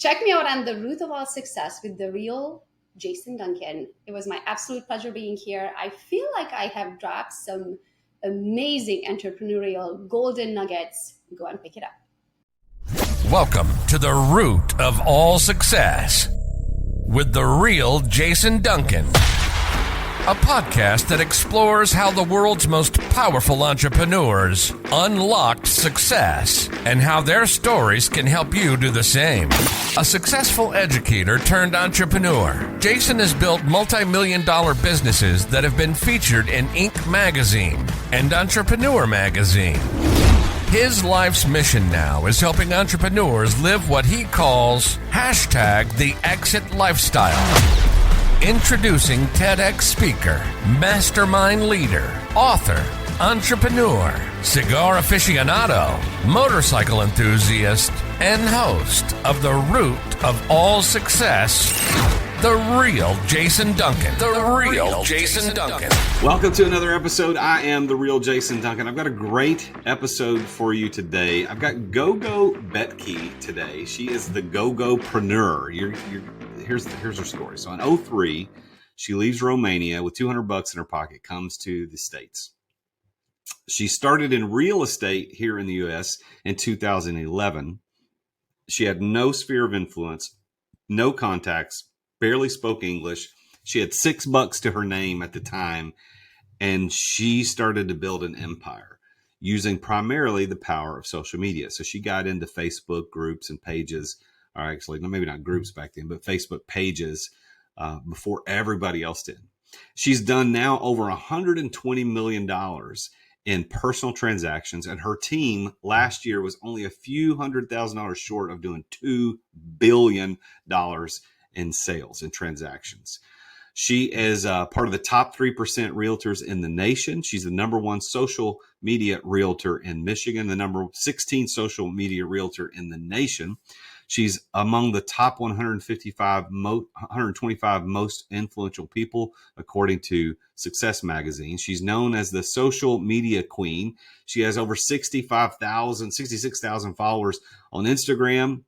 Check me out on The Root of All Success with the real Jason Duncan. It was my absolute pleasure being here. I feel like I have dropped some amazing entrepreneurial golden nuggets. Go and pick it up. Welcome to The Root of All Success with the real Jason Duncan, a podcast that explores how the world's most powerful entrepreneurs unlocked success and how their stories can help you do the same. A successful educator turned entrepreneur, Jason has built multi-million-dollar businesses that have been featured in Inc. magazine and Entrepreneur magazine. His life's mission now is helping entrepreneurs live what he calls #the exit lifestyle. Introducing TEDx speaker, mastermind leader, author, entrepreneur, cigar aficionado, motorcycle enthusiast, and host of The Root of All Success, the real Jason Duncan. The real Jason Duncan. Welcome to another episode. I am the real Jason Duncan. I've got a great episode for you today. I've got Gogo Bethke today. She is the Gogopreneur. Here's her story. So in 2003, she leaves Romania with $200 in her pocket, comes to the States. She started in real estate here in the U.S. in 2011. She had no sphere of influence, no contacts, barely spoke English. She had $6 to her name at the time, and she started to build an empire using primarily the power of social media. So she got into Facebook groups and pages, or actually, maybe not groups back then, but Facebook pages before everybody else did. She's done now over $120 million in personal transactions, and her team last year was only a few $100,000 short of doing $2 billion in sales and transactions. She is part of the top 3% realtors in the nation. She's the number 1 social media realtor in Michigan, the number 16 social media realtor in the nation. She's among the top 125 most influential people, according to Success Magazine. She's known as the social media queen. She has over 66,000 followers on Instagram.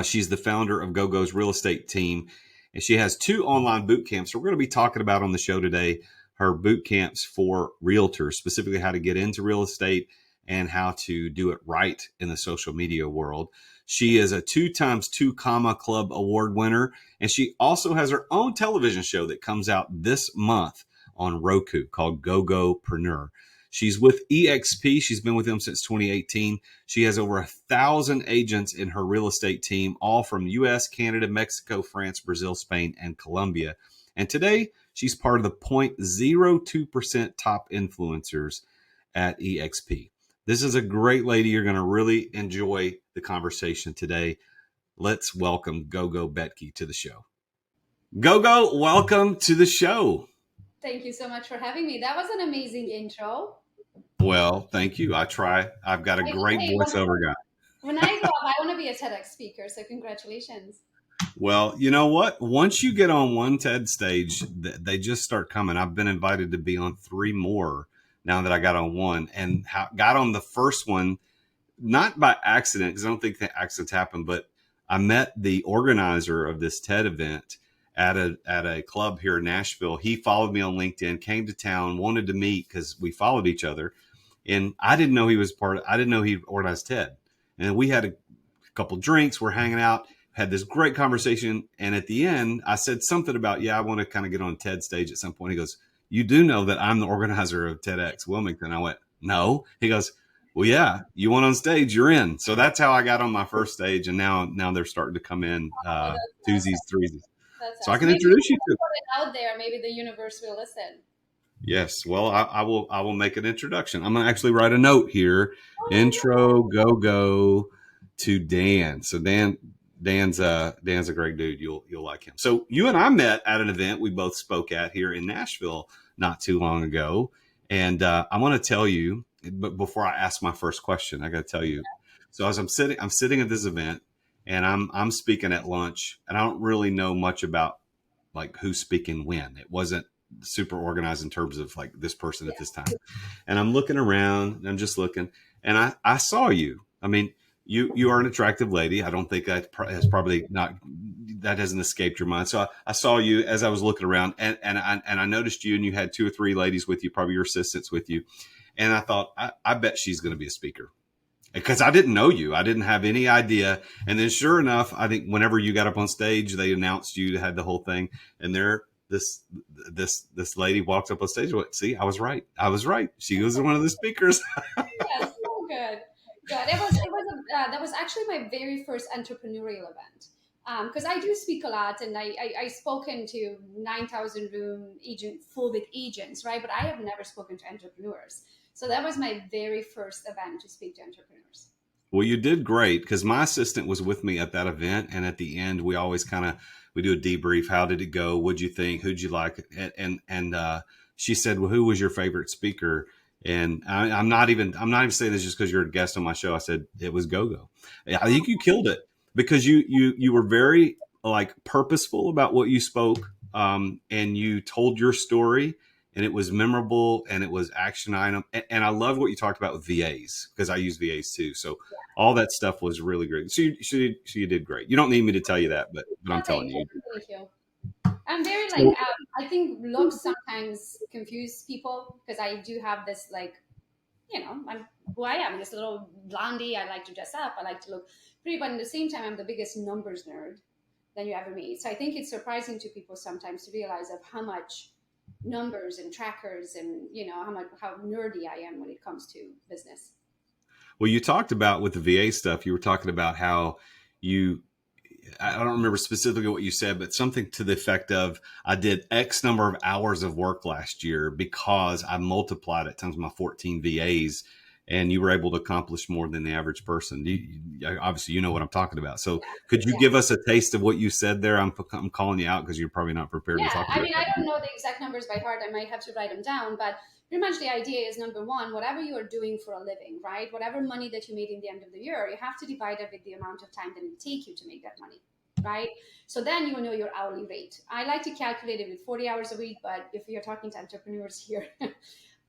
She's the founder of Gogo's real estate team, and she has 2 online boot camps. So we're going to be talking about on the show today her boot camps for realtors, specifically how to get into real estate and how to do it right in the social media world. She is a 2x2 Comma Club award winner, and she also has her own television show that comes out this month on Roku called Gogopreneur. She's with EXP. She's been with them since 2018. She has over 1,000 agents in her real estate team, all from US, Canada, Mexico, France, Brazil, Spain, and Colombia. And today, she's part of the 0.02% top influencers at EXP. This is a great lady. You're going to really enjoy the conversation today. Let's welcome Gogo Bethke to the show. Gogo, welcome to the show. Thank you so much for having me. That was an amazing intro. Well, thank you. I've got a great voiceover guy. When I go up, I want to be a TEDx speaker, so congratulations. Well, you know what? Once you get on one TED stage, they just start coming. I've been invited to be on 3 more now that I got on one, and got on the first one, not by accident, because I don't think that accidents happen, but I met the organizer of this TED event at a club here in Nashville. He followed me on LinkedIn, came to town, wanted to meet because we followed each other. And I didn't know he organized TED. And we had a couple drinks, we're hanging out, had this great conversation. And at the end, I said something about, I want to kind of get on TED stage at some point. He goes, "You do know that I'm the organizer of TEDx Wilmington?" I went, "No." He goes, "Well, yeah, you went on stage, you're in." So that's how I got on my first stage. And now they're starting to come in twosies, threesies. So I can introduce you to put it out there. Maybe the universe will listen. Yes. Well, I will make an introduction. I'm going to actually write a note here. Intro Gogo to Dan. So Dan's a great dude. You'll like him. So you and I met at an event we both spoke at here in Nashville not too long ago. And I want to tell you, but before I ask my first question, I got to tell you. So as I'm sitting at this event, and I'm speaking at lunch, and I don't really know much about like who's speaking when. It wasn't super organized in terms of like this person at this time. And I'm looking around, and I'm just looking, and I saw you. I mean, you are an attractive lady. I don't think that has probably not, that hasn't escaped your mind. So I saw you as I was looking around, and I noticed you, and you had 2 or 3 ladies with you, probably your assistants with you. And I thought, I bet she's going to be a speaker, because I didn't know you. I didn't have any idea. And then sure enough, I think whenever you got up on stage, they announced you had the whole thing. And there, this lady walked up on stage and went, see, I was right. I was right. She was one of the speakers. Yes, so good. Good. That was actually my very first entrepreneurial event. Because I do speak a lot, and I spoken to 9,000 room agent full with agents, right? But I have never spoken to entrepreneurs. So that was my very first event to speak to entrepreneurs. Well, you did great, because my assistant was with me at that event. And at the end, we always we do a debrief. How did it go? What'd you think? Who'd you like? And she said, well, who was your favorite speaker? And I'm not even saying this just because you're a guest on my show. I said, it was Gogo. I think you killed it, because you were very like purposeful about what you spoke. And you told your story, and it was memorable, and it was action item. And I love what you talked about with VAs, because I use VAs too. So all that stuff was really great. So you did great. You don't need me to tell you that, but I'm telling you. Thank you. I'm very like, I think looks sometimes confuse people, because I do have this like, I'm who I am, this little blondie. I like to dress up. I like to look pretty, but at the same time, I'm the biggest numbers nerd that you ever meet. So I think it's surprising to people sometimes to realize of how much numbers and trackers and how nerdy I am when it comes to business. Well, you talked about with the VA stuff, you were talking about how I don't remember specifically what you said, but something to the effect of, I did X number of hours of work last year because I multiplied it times my 14 VAs, and you were able to accomplish more than the average person. Obviously, you know what I'm talking about. So could you give us a taste of what you said there? I'm calling you out because you're probably not prepared to talk about it. I mean, I don't know the exact numbers by heart. I might have to write them down, but pretty much the idea is, number one, whatever you are doing for a living, right? Whatever money that you made in the end of the year, you have to divide it with the amount of time that it take you to make that money, right? So then you know your hourly rate. I like to calculate it with 40 hours a week, but if you're talking to entrepreneurs here,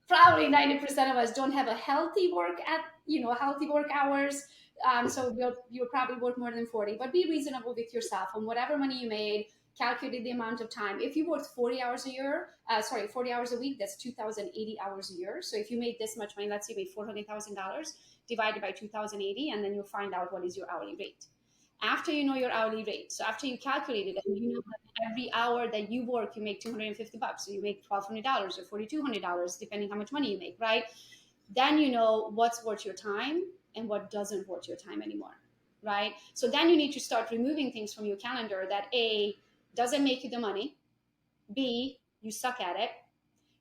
probably 90% of us don't have a healthy work hours. So you'll probably work more than 40, but be reasonable with yourself on whatever money you made. Calculate the amount of time. If you worked 40 hours a week, that's 2,080 hours a year. So if you made this much money, let's say you made $400,000 divided by 2,080, and then you'll find out what is your hourly rate. After you know your hourly rate, so after you calculate it, and you know that every hour that you work, you make $250. So you make $1,200 or $4,200, depending how much money you make, right? Then you know what's worth your time and what doesn't worth your time anymore, right? So then you need to start removing things from your calendar that A, doesn't make you the money, B, you suck at it,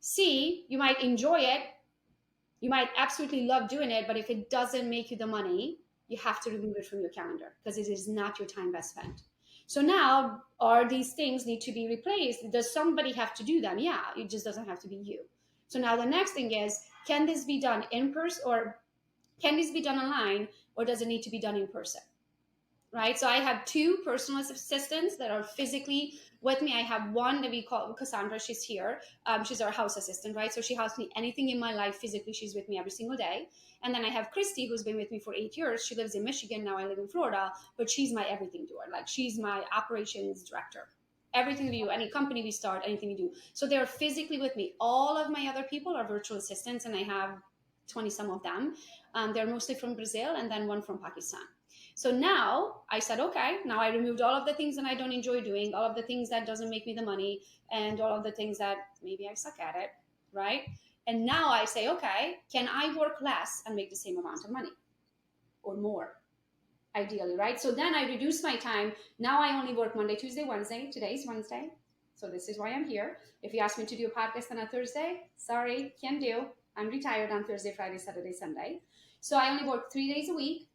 C, you might enjoy it, you might absolutely love doing it, but if it doesn't make you the money, you have to remove it from your calendar, because it is not your time best spent. So now, are these things need to be replaced? Does somebody have to do them? Yeah, it just doesn't have to be you. So now the next thing is, can this be done in person, or can this be done online, or does it need to be done in person? Right? So I have 2 personal assistants that are physically with me. I have one that we call Cassandra. She's here. She's our house assistant, right? So she helps me anything in my life physically. She's with me every single day. And then I have Christy, who's been with me for 8 years. She lives in Michigan. Now I live in Florida, but she's my everything doer. Like, she's my operations director. Everything we do, any company we start, anything we do. So they're physically with me. All of my other people are virtual assistants, and I have 20 some of them. They're mostly from Brazil, and then one from Pakistan. So now I said, okay, now I removed all of the things that I don't enjoy doing, all of the things that doesn't make me the money, and all of the things that maybe I suck at it, right? And now I say, okay, can I work less and make the same amount of money or more, ideally, right? So then I reduce my time. Now I only work Monday, Tuesday, Wednesday. Today's Wednesday. So this is why I'm here. If you ask me to do a podcast on a Thursday, sorry, can't do. I'm retired on Thursday, Friday, Saturday, Sunday. So I only work 3 days a week.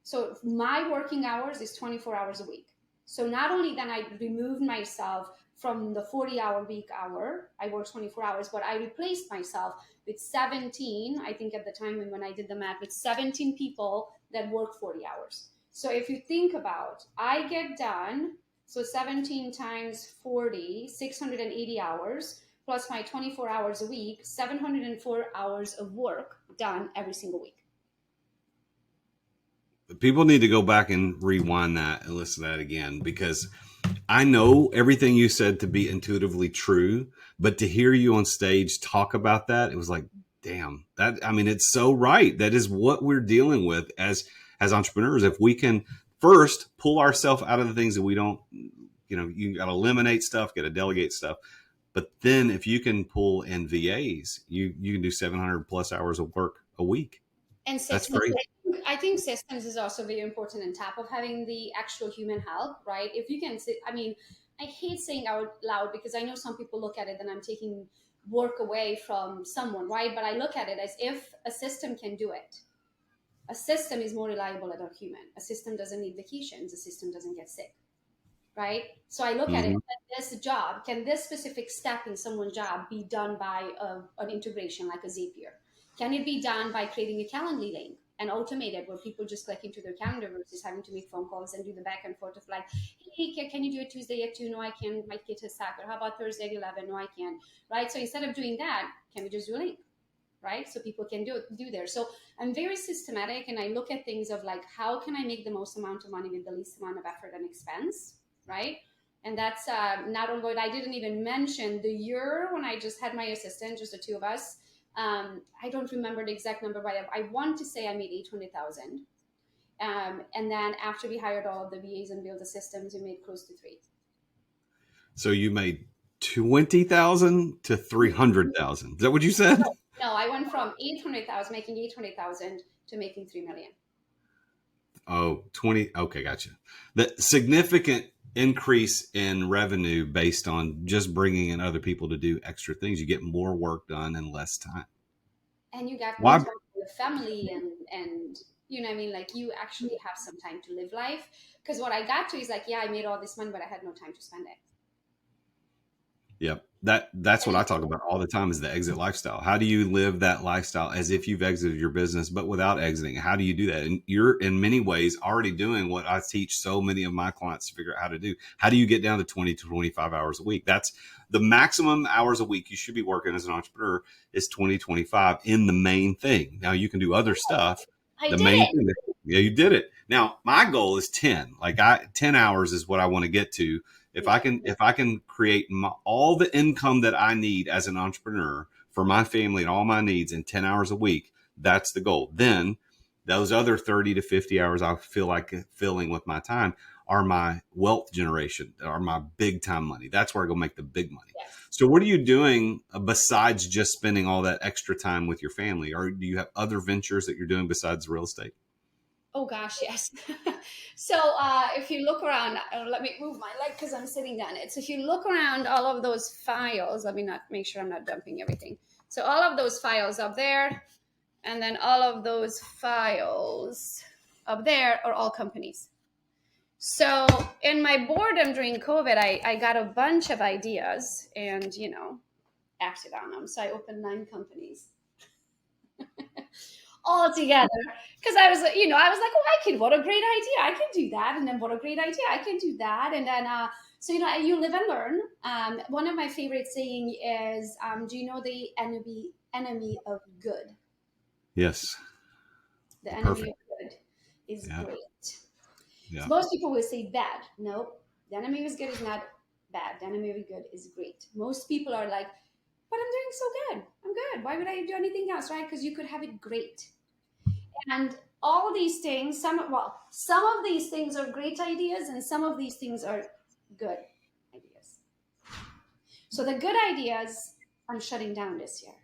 So my working hours is 24 hours a week. So not only then I removed myself from the 40-hour week hour, I work 24 hours, but I replaced myself with 17, I think at the time when I did the math, with 17 people that work 40 hours. So if you think about, I get done, so 17 times 40, 680 hours, plus my 24 hours a week, 704 hours of work done every single week. People need to go back and rewind that and listen to that again, because I know everything you said to be intuitively true, but to hear you on stage talk about that, it was like, damn, that, I mean, it's so right. That is what we're dealing with as entrepreneurs. If we can first pull ourselves out of the things that we don't, you got to eliminate stuff, got to delegate stuff. But then if you can pull in VAs, you can do 700 plus hours of work a week. And That's systems, great. I think systems is also very important on top of having the actual human help, right? If you can, I mean, I hate saying out loud because I know some people look at it and I'm taking work away from someone, right? But I look at it as if a system can do it. A system is more reliable than a human. A system doesn't need vacations. A system doesn't get sick, right? So I look at it, can this specific step in someone's job be done by an integration like a Zapier? Can it be done by creating a Calendly link and automated where people just click into their calendar versus having to make phone calls and do the back and forth of like, hey, can you do it Tuesday at 2? No, I can't. My kid has soccer. How about Thursday at 11? No, I can't. Right? So instead of doing that, can we just do a link? Right? So people can do there. So I'm very systematic and I look at things of like, how can I make the most amount of money with the least amount of effort and expense? Right? And that's not on what I didn't even mention the year when I just had my assistant, just the two of us. I don't remember the exact number, but I want to say I made 800,000. And then after we hired all of the VAs and built the systems, we made close to 3. So you made 20,000 to 300,000. Is that what you said? No, I went from 800,000, making 800,000 to making 3 million. Oh, 20. Okay. Gotcha. The significant increase in revenue based on just bringing in other people to do extra things. You get more work done in less time. And you got more time with your family and you know what I mean? Like you actually have some time to live life. Because what I got to is like, yeah, I made all this money, but I had no time to spend it. Yep. That's what I talk about all the time is the exit lifestyle. How do you live that lifestyle as if you've exited your business, but without exiting? How do you do that? And you're in many ways already doing what I teach so many of my clients to figure out how to do. How do you get down to 20 to 25 hours a week? That's the maximum hours a week you should be working as an entrepreneur is 20, 25 in the main thing. Now you can do other stuff. I did it. Thing. Yeah, you did it. Now my goal is 10. 10 hours is what I want to get to. If I can create all the income that I need as an entrepreneur for my family and all my needs in 10 hours a week, that's the goal. Then those other 30 to 50 hours I feel like filling with my time are my wealth generation, are my big time money. That's where I go make the big money. Yes. So what are you doing besides just spending all that extra time with your family? Or do you have other ventures that you're doing besides real estate? Oh gosh, yes. So if you look around, let me move my leg because I'm sitting on it. So if you look around all of those files, let me not make sure I'm not dumping everything. So all of those files up there, and then all of those files up there are all companies. So in my boredom during COVID, I got a bunch of ideas and, acted on them. So I opened 9 companies. All together because I was like, oh, what a great idea. I can do that. And then what a great idea. I can do that. And then, so, you live and learn. One of my favorite saying is, do you know the enemy of good? Yes. The enemy of good is great. Yeah. So most people will say bad. Nope. The enemy of good is not bad. The enemy of good is great. Most people are like, but I'm doing so good. I'm good. Why would I do anything else, right? Because you could have it great. And all these things, some of these things are great ideas and some of these things are good ideas. So the good ideas, I'm shutting down this year.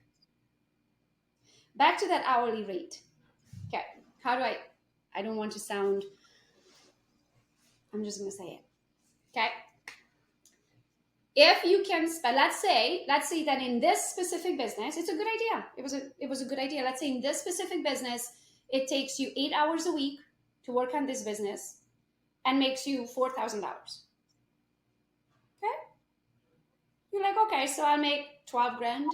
Back to that hourly rate. Okay. How do I don't want to sound, I'm just going to say it. Okay. If you can spend, let's say that in this specific business, it's a good idea. It was a good idea. Let's say in this specific business, it takes you 8 hours a week to work on this business and makes you $4,000. Okay? You're like, okay, so I'll make 12 grand.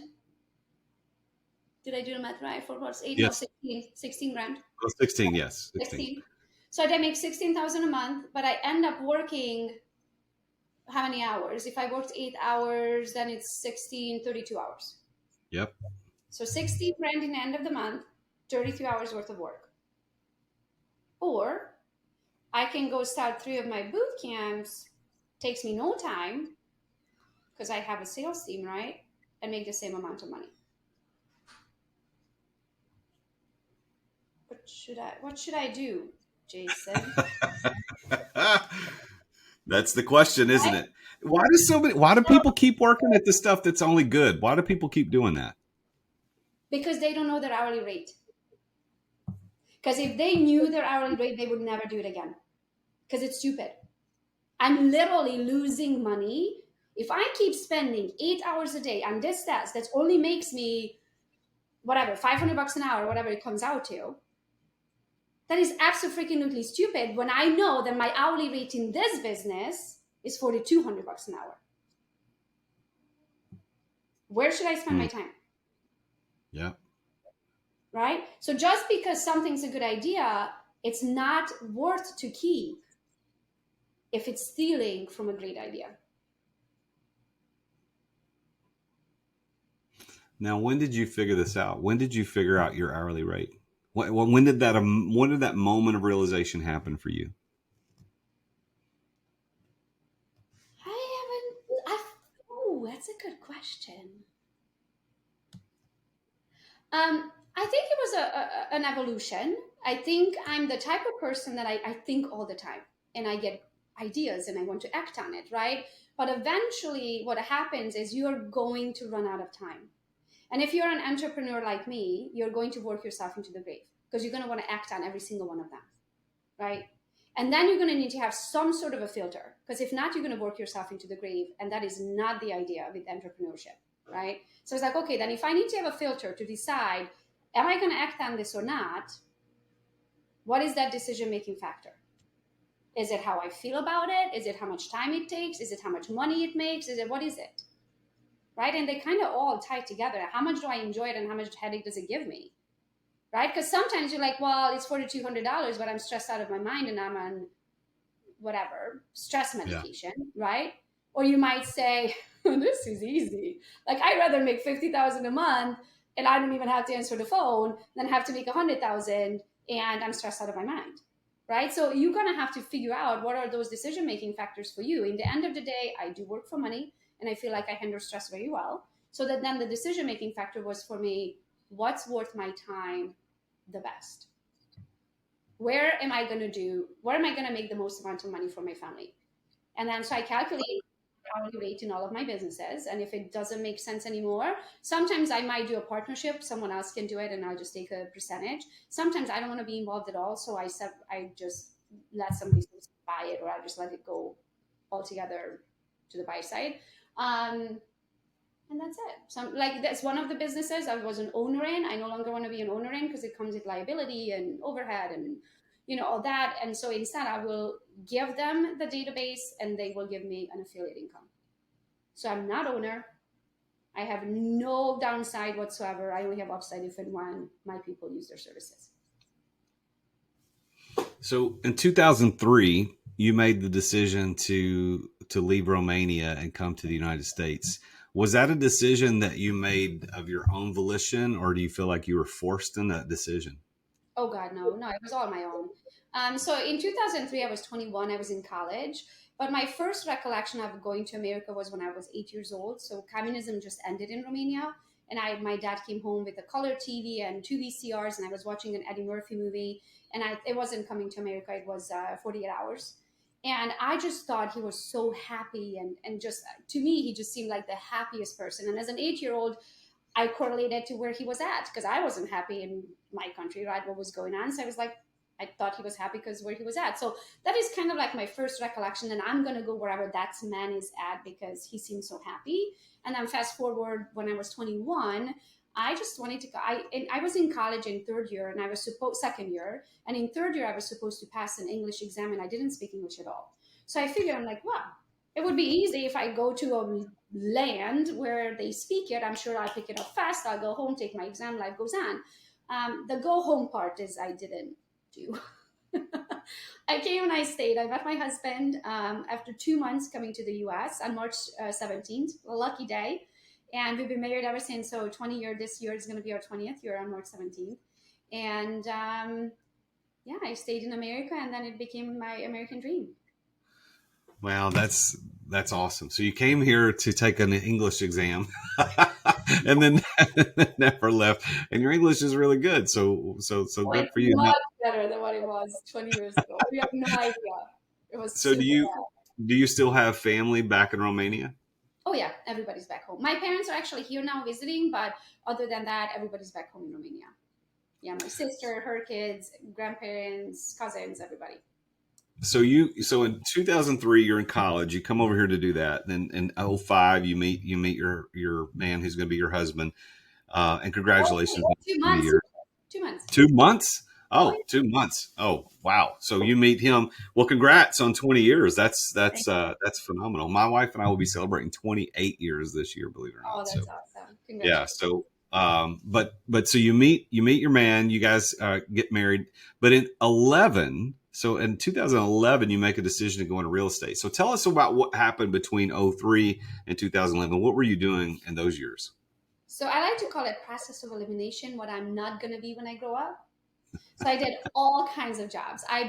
Did I do the math right? For what's 8? Yes. No, 16 grand. Oh, 16, yes. 16. So I make 16,000 a month, but I end up working how many hours? If I worked 8 hours, then it's 32 hours. Yep. So 16 grand in the end of the month, 32 hours worth of work. Or I can go start 3 of my boot camps, takes me no time because I have a sales team, right? And make the same amount of money. What should I do, Jason? That's the question, isn't it? Why do people keep working at the stuff that's only good? Why do people keep doing that? Because they don't know their hourly rate. Because if they knew their hourly rate, they would never do it again. Because it's stupid. I'm literally losing money. If I keep spending 8 hours a day on this task that only makes me whatever, $500 an hour, whatever it comes out to, that is absolutely stupid when I know that my hourly rate in this business is $4,200 an hour. Where should I spend my time? Yeah. Right? So just because something's a good idea, it's not worth to keep if it's stealing from a great idea. Now, when did you figure this out? When did you figure out your hourly rate? When did that moment of realization happen for you? That's a good question. I think it was an evolution. I think I'm the type of person that I think all the time, and I get ideas and I want to act on it, right? But eventually what happens is you're going to run out of time. And if you're an entrepreneur like me, you're going to work yourself into the grave because you're going to want to act on every single one of them, right? And then you're going to need to have some sort of a filter, because if not, you're going to work yourself into the grave. And that is not the idea with entrepreneurship, right? So it's like, okay, then if I need to have a filter to decide, am I going to act on this or not? What is that decision-making factor? Is it how I feel about it? Is it how much time it takes? Is it how much money it makes? What is it? Right? And they kind of all tie together. How much do I enjoy it and how much headache does it give me? Right? Because sometimes you're like, well, it's $4,200, but I'm stressed out of my mind and I'm on whatever, stress medication, right? Or you might say, this is easy. Like, I'd rather make $50,000 a month and I don't even have to answer the phone than have to make $100,000 and I'm stressed out of my mind. Right? So you're going to have to figure out what are those decision-making factors for you. In the end of the day, I do work for money and I feel like I handle stress very well. So that then the decision-making factor was for me, what's worth my time the best? Where am I going to make the most amount of money for my family? And then so I calculate hourly rate in all of my businesses. And if it doesn't make sense anymore, sometimes I might do a partnership. Someone else can do it and I'll just take a percentage. Sometimes I don't want to be involved at all. So I just let somebody buy it, or I just let it go altogether to the buy side. And that's it. So that's one of the businesses I was an owner in. I no longer want to be an owner in because it comes with liability and overhead and all that. And so instead I will give them the database and they will give me an affiliate income. So I'm not owner. I have no downside whatsoever. I only have upside if and when my people use their services. So in 2003, you made the decision to leave Romania and come to the United States. Was that a decision that you made of your own volition, or do you feel like you were forced in that decision? Oh God, no, it was all my own. So in 2003, I was 21. I was in college. But my first recollection of going to America was when I was 8 years old. So communism just ended in Romania. And my dad came home with a color TV and 2 VCRs, and I was watching an Eddie Murphy movie. And it wasn't Coming to America. It was 48 Hours. And I just thought he was so happy. And just, to me, he just seemed like the happiest person. And as an 8-year-old, I correlated to where he was at because I wasn't happy in my country, right? What was going on. So I was like, I thought he was happy because where he was at. So that is kind of like my first recollection. And I'm going to go wherever that man is at because he seems so happy. And then fast forward when I was 21, I just wanted to go. I was in college in third year and I was second year. And in third year, I was supposed to pass an English exam and I didn't speak English at all. So I figured, I'm like, well, it would be easy if I go to a land where they speak it. I'm sure I'll pick it up fast. I'll go home, take my exam, life goes on. The go home part is I didn't do. I came and I stayed. I met my husband after 2 months coming to the US on March 17th, a lucky day. And we've been married ever since. So 20 year, this year is going to be our 20th year on March 17th. And yeah, I stayed in America, and then it became my American dream. Wow, that's awesome. So you came here to take an English exam, and then never left. And your English is really good. So Oh, good it's for you. Now, much better than what it was 20 years ago. You have no idea. It was so super bad. do you still have family back in Romania? Oh yeah, everybody's back home. My parents are actually here now visiting, but other than that, everybody's back home in Romania. Yeah, my sister, her kids, grandparents, cousins, everybody. So in 2003 you're in college. You come over here to do that. Then in '05 you meet your man who's going to be your husband. And congratulations Oh, on 2 20 months. years. 2 months. 2 months? Oh, Oh, 2 months. Oh, wow. So you meet him. Well, congrats on 20 years. That's phenomenal. My wife and I will be celebrating 28 years this year, believe it or oh, not. So that's awesome. yeah. Congratulations. So but so you meet your man. You guys get married. But in 11, so in 2011, you make a decision to go into real estate. So tell us about what happened between '03 and 2011. What were you doing in those years? So I like to call it process of elimination, what I'm not going to be when I grow up. So I did all kinds of jobs. I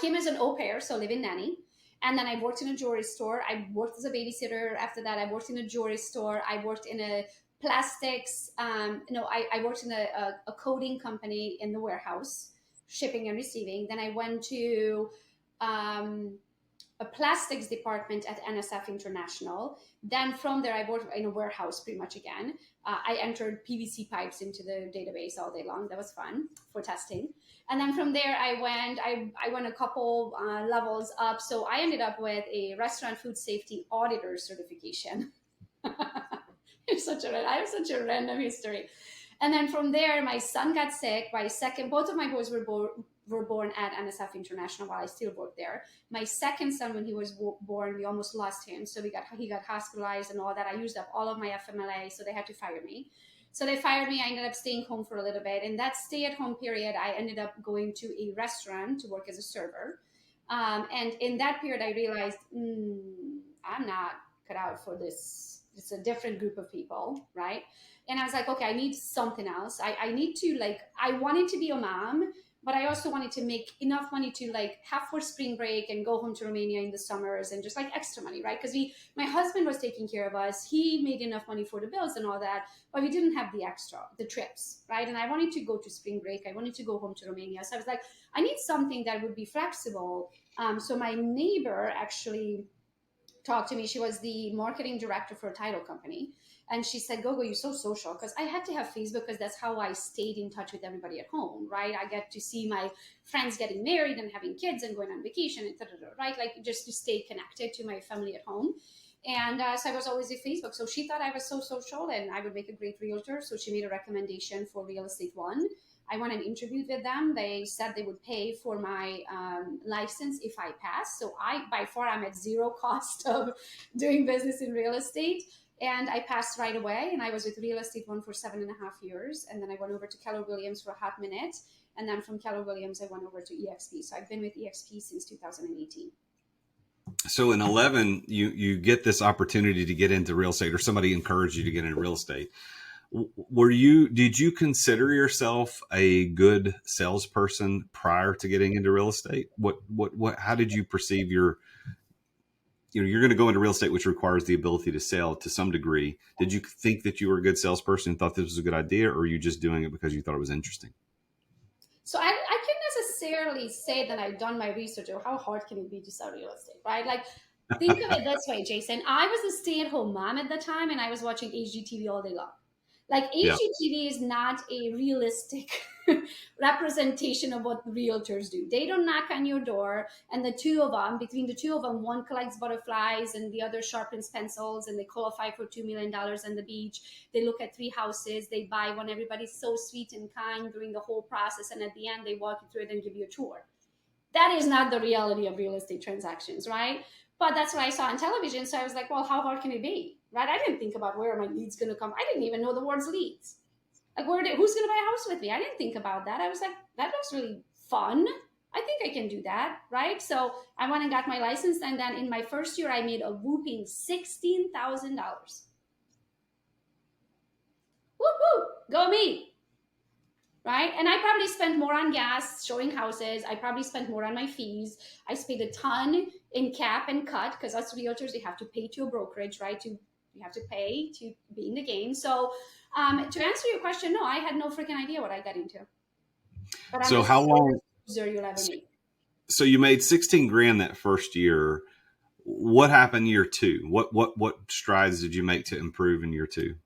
came as an au pair, so live-in nanny. And then I worked in a jewelry store. I worked as a babysitter. After that, I worked in a jewelry store. I worked in a plastics. No, I worked in a coding company in the warehouse, shipping and receiving. Then I went to um, a plastics department at NSF International. Then from there, I worked in a warehouse pretty much again. I entered PVC pipes into the database all day long. That was fun for testing. And then from there, I went a couple levels up. So I ended up with a restaurant food safety auditor certification. I have such a random history. And then from there, my son got sick. Both of my boys were born at NSF International while I still worked there. My second son, when he was born, we almost lost him. So he got hospitalized and all that. I used up all of my FMLA, so they had to fire me. So they fired me. I ended up staying home for a little bit. In that stay-at-home period, I ended up going to a restaurant to work as a server. And in that period, I realized I'm not cut out for this. It's a different group of people, right? And I was like, okay, I need something else. I need to I wanted to be a mom, but I also wanted to make enough money to have for spring break and go home to Romania in the summers and just extra money, right? Because my husband was taking care of us. He made enough money for the bills and all that, but we didn't have the trips, right? And I wanted to go to spring break. I wanted to go home to Romania. So I was like, I need something that would be flexible. So my neighbor actually talked to me. She was the marketing director for a title company. And she said, Gogo, you're so social. Because I had to have Facebook because that's how I stayed in touch with everybody at home, right? I get to see my friends getting married and having kids and going on vacation, and right? Just to stay connected to my family at home. And so I was always with Facebook. So she thought I was so social and I would make a great realtor. So she made a recommendation for Real Estate One. I went and interviewed with them. They said they would pay for my license if I pass. So by far, I'm at zero cost of doing business in real estate. And I passed right away. And I was with Real Estate One for 7.5 years. And then I went over to Keller Williams for a hot minute. And then from Keller Williams, I went over to EXP. So I've been with EXP since 2018. So in 11, you get this opportunity to get into real estate, or somebody encouraged you to get into real estate. Did you consider yourself a good salesperson prior to getting into real estate? How did you perceive you're going to go into real estate, which requires the ability to sell to some degree. Did you think that you were a good salesperson and thought this was a good idea, or are you just doing it because you thought it was interesting? So I can't necessarily say that I've done my research or how hard can it be to sell real estate, right? Think of it this way, Jason. I was a stay-at-home mom at the time, and I was watching HGTV all day long. HGTV is not a realistic representation of what realtors do. They don't knock on your door, and between the two of them, one collects butterflies and the other sharpens pencils, and they qualify for $2 million on the beach. They look at 3 houses, they buy one. Everybody's so sweet and kind during the whole process, and at the end, they walk you through it and give you a tour. That is not the reality of real estate transactions, right? But that's what I saw on television. So I was like, well, how hard can it be? Right? I didn't think about where my leads going to come. I didn't even know the words leads. Who's going to buy a house with me? I didn't think about that. I was like, that looks really fun. I think I can do that, right? So I went and got my license. And then in my first year, I made a whooping $16,000. Whoop, whoop, go me. right? And I probably spent more on gas showing houses. I probably spent more on my fees. I spent a ton in cap and cut because us realtors, you have to pay to a brokerage, right? You have to pay to be in the game. So to answer your question, no, I had no freaking idea what I got into. But I'm So the how long? loser you'll ever meet. So you made 16 grand that first year. What happened year two? What strides did you make to improve in year two?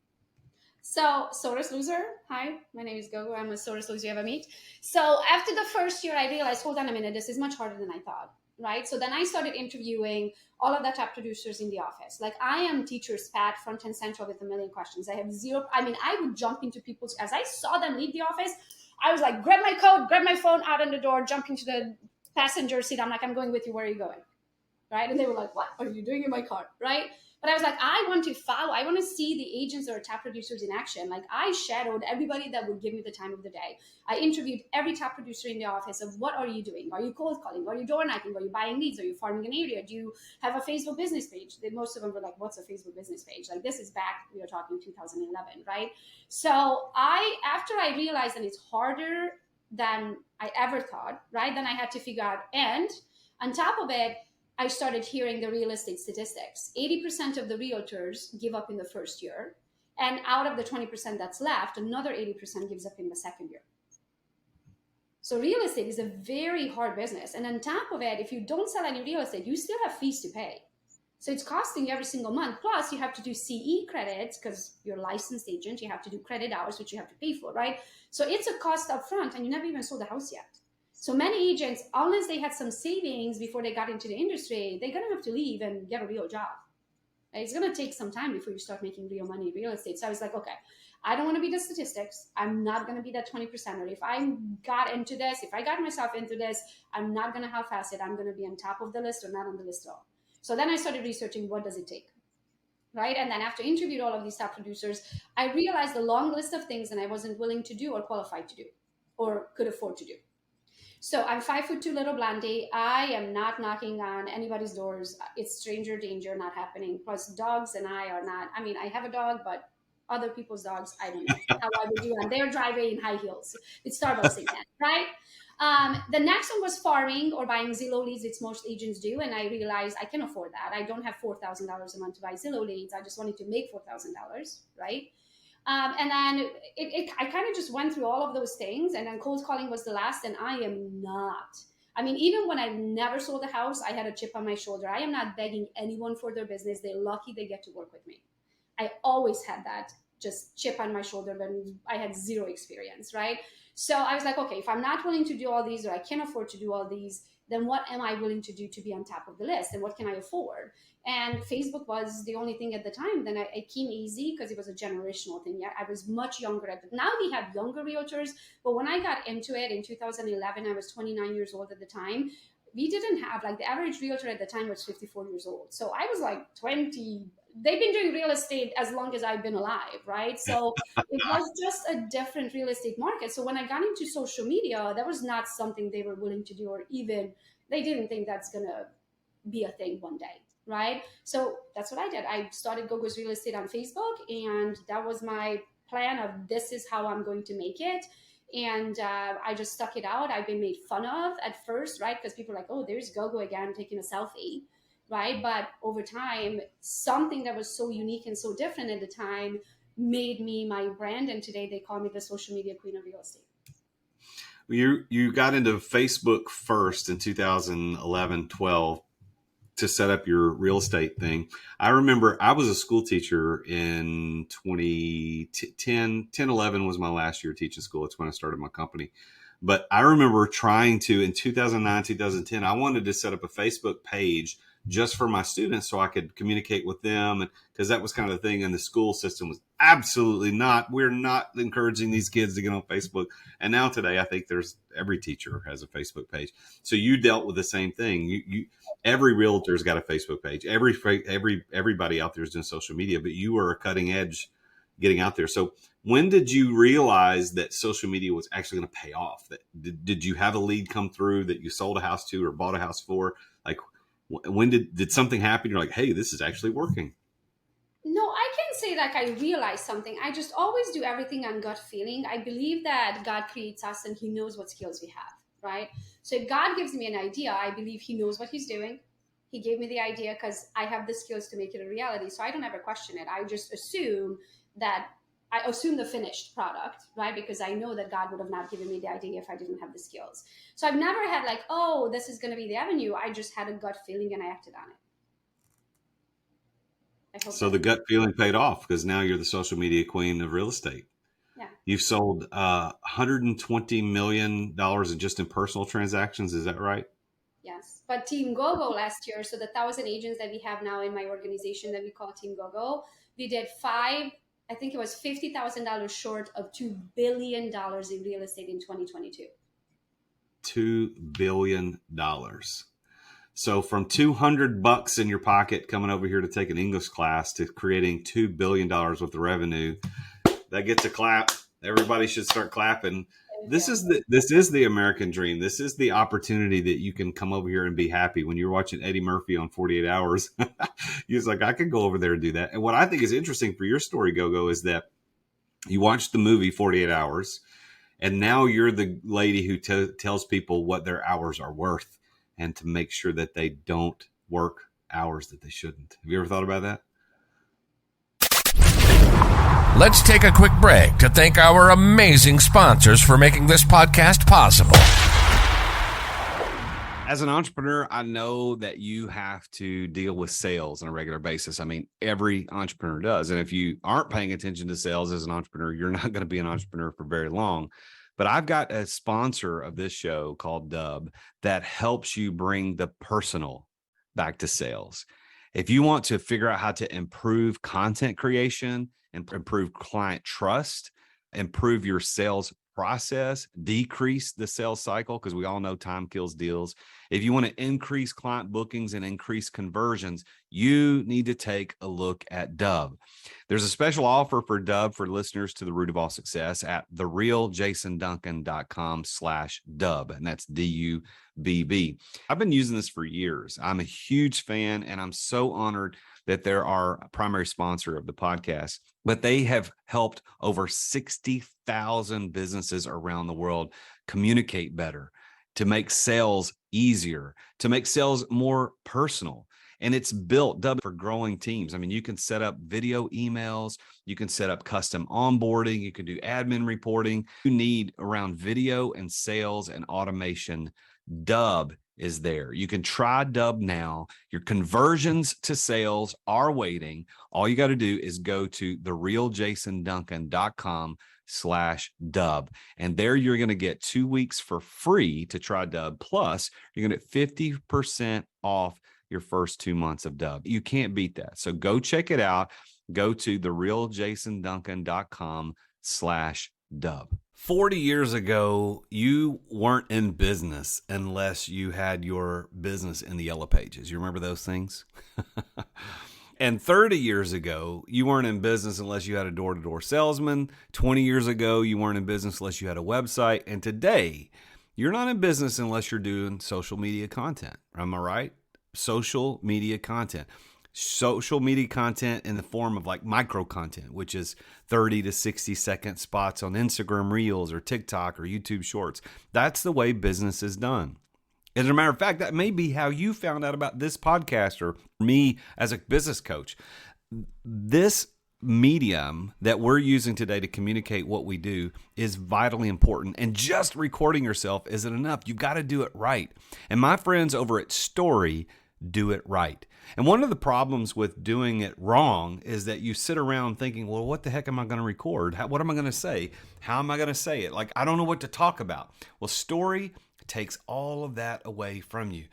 So, Source Loser. Hi, my name is Gogo. I'm a Source Loser you ever meet. So, after the first year, I realized, hold on a minute, this is much harder than I thought, right? So, then I started interviewing all of the top producers in the office. Like, I am teacher's pat, front and central with a million questions. I have zero, I would jump into people's, as I saw them leave the office, I was like, grab my coat, grab my phone out on the door, jump into the passenger seat. I'm like, I'm going with you. Where are you going? Right? And they were like, what are you doing in my car? Right? But I was like, I want to follow. I want to see the agents or top producers in action. Like I shadowed everybody that would give me the time of the day. I interviewed every top producer in the office of what are you doing? Are you cold calling? Are you door knocking? Are you buying leads? Are you farming an area? Do you have a Facebook business page? Most of them were like, what's a Facebook business page? Like this is back, we are talking 2011, right? So after I realized that it's harder than I ever thought, right? Then I had to figure out, and on top of it, I started hearing the real estate statistics. 80% of the realtors give up in the first year. And out of the 20% that's left, another 80% gives up in the second year. So real estate is a very hard business. And on top of it, if you don't sell any real estate, you still have fees to pay. So it's costing you every single month. Plus you have to do CE credits because you're a licensed agent. You have to do credit hours, which you have to pay for, right? So it's a cost up front and you never even sold the house yet. So many agents, unless they had some savings before they got into the industry, they're going to have to leave and get a real job. It's going to take some time before you start making real money in real estate. So I was like, okay, I don't want to be the statistics. I'm not going to be that 20%. If I got into this, if I got myself into this, I'm not going to half-ass it. I'm going to be on top of the list or not on the list at all. So then I started researching what does it take, right? And then after I interviewed all of these top producers, I realized the long list of things that I wasn't willing to do or qualified to do or could afford to do. So I'm 5'2" little blondie. I am not knocking on anybody's doors. It's stranger danger, not happening. Plus dogs and I are not, I have a dog, but other people's dogs, I don't know how I would do on their driveway in high heels. It's Starbucks again, right? The next one was farming or buying Zillow leads, which most agents do. And I realized I can afford that. I don't have $4,000 a month to buy Zillow leads. I just wanted to make $4,000, right? And then I kind of just went through all of those things. And then cold calling was the last. And I am not. Even when I never sold a house, I had a chip on my shoulder. I am not begging anyone for their business. They're lucky they get to work with me. I always had that just chip on my shoulder when I had zero experience, right? So I was like, okay, if I'm not willing to do all these or I can't afford to do all these, then what am I willing to do to be on top of the list and what can I afford? And Facebook was the only thing at the time. Then it came easy because it was a generational thing. Yeah, I was much younger now we have younger realtors, but when I got into it in 2011, I was 29 years old at the time. We didn't have the average realtor at the time was 54 years old. So I was like 20. They've been doing real estate as long as I've been alive, right? So it was just a different real estate market. So when I got into social media, that was not something they were willing to do, or even they didn't think that's going to be a thing one day, right? So that's what I did. I started Gogo's Real Estate on Facebook, and that was my plan of this is how I'm going to make it. And I just stuck it out. I've been made fun of at first, right? Because people are like, oh, there's Gogo again taking a selfie. Right. But over time, something that was so unique and so different at the time made me my brand. And today they call me the social media queen of real estate. You got into Facebook first in 2011, 12 to set up your real estate thing. I remember I was a school teacher in 2010, 11 was my last year teaching school. It's when I started my company. But I remember trying to, in 2009, 2010, I wanted to set up a Facebook page just for my students so I could communicate with them. And because that was kind of the thing in the school system was absolutely not. We're not encouraging these kids to get on Facebook. And now today, I think every teacher has a Facebook page. So you dealt with the same thing. Every realtor's got a Facebook page. Everybody out there is doing social media, but you were a cutting edge getting out there. So when did you realize that social media was actually going to pay off? Did you have a lead come through that you sold a house to or bought a house for? When did something happen? You're like, hey, this is actually working. No, I can say like I realized something. I just always do everything on gut feeling. I believe that God creates us and he knows what skills we have, right? So if God gives me an idea, I believe he knows what he's doing. He gave me the idea because I have the skills to make it a reality. So I don't ever question it. I just assume the finished product, right? Because I know that God would have not given me the idea if I didn't have the skills. So I've never had like, oh, this is going to be the avenue. I just had a gut feeling and I acted on it. So the gut feeling paid off because now you're the social media queen of real estate. Yeah. You've sold $120 million in personal transactions. Is that right? Yes. But Team Gogo last year, so the 1,000 agents that we have now in my organization that we call Team Gogo, we did I think it was $50,000 short of $2 billion in real estate in 2022. $2 billion. So from $200 in your pocket coming over here to take an English class to creating $2 billion worth of revenue, that gets a clap. Everybody should start clapping. This is the American dream. This is the opportunity that you can come over here and be happy. When you're watching Eddie Murphy on 48 Hours, he was like, I could go over there and do that. And what I think is interesting for your story, Gogo, is that you watched the movie 48 Hours, and now you're the lady who tells people what their hours are worth and to make sure that they don't work hours that they shouldn't. Have you ever thought about that? Let's take a quick break to thank our amazing sponsors for making this podcast possible. As an entrepreneur, I know that you have to deal with sales on a regular basis. I mean, every entrepreneur does. And if you aren't paying attention to sales as an entrepreneur, you're not going to be an entrepreneur for very long. But I've got a sponsor of this show called Dub that helps you bring the personal back to sales. If you want to figure out how to improve content creation and improve client trust, improve your sales process, decrease the sales cycle, because we all know time kills deals. If you want to increase client bookings and increase conversions, you need to take a look at Dub. There's a special offer for Dub for listeners to The Root of All Success at therealjasonduncan.com/Dub. And that's DUBB. I've been using this for years. I'm a huge fan, and I'm so honored that they're our primary sponsor of the podcast. But they have helped over 60,000 businesses around the world communicate better, to make sales easier, to make sales more personal. And it's built Dub for growing teams. I mean, you can set up video emails, you can set up custom onboarding, you can do admin reporting. You need around video and sales and automation. Dub is there. You can try Dub now. Your conversions to sales are waiting. All you got to do is go to therealjasonduncan.com/Dub. And there you're going to get 2 weeks for free to try Dub. Plus, you're going to get 50% off your first 2 months of Dub. You can't beat that. So go check it out. Go to therealjasonduncan.com/Dub. 40 years ago, you weren't in business unless you had your business in the Yellow Pages. You remember those things? And 30 years ago, you weren't in business unless you had a door-to-door salesman. 20 years ago, you weren't in business unless you had a website. And today, you're not in business unless you're doing social media content. Am I right? Social media content. Social media content in the form of like micro content, which is 30 to 60 second spots on Instagram Reels or TikTok or YouTube Shorts. That's the way business is done. As a matter of fact, that may be how you found out about this podcast or me as a business coach. This medium that we're using today to communicate what we do is vitally important. And just recording yourself isn't enough. You've got to do it right. And my friends over at Story do it right. And one of the problems with doing it wrong is that you sit around thinking, well, what the heck am I going to record? What am I going to say? How am I going to say it? Like, I don't know what to talk about. Well, Story takes all of that away from you.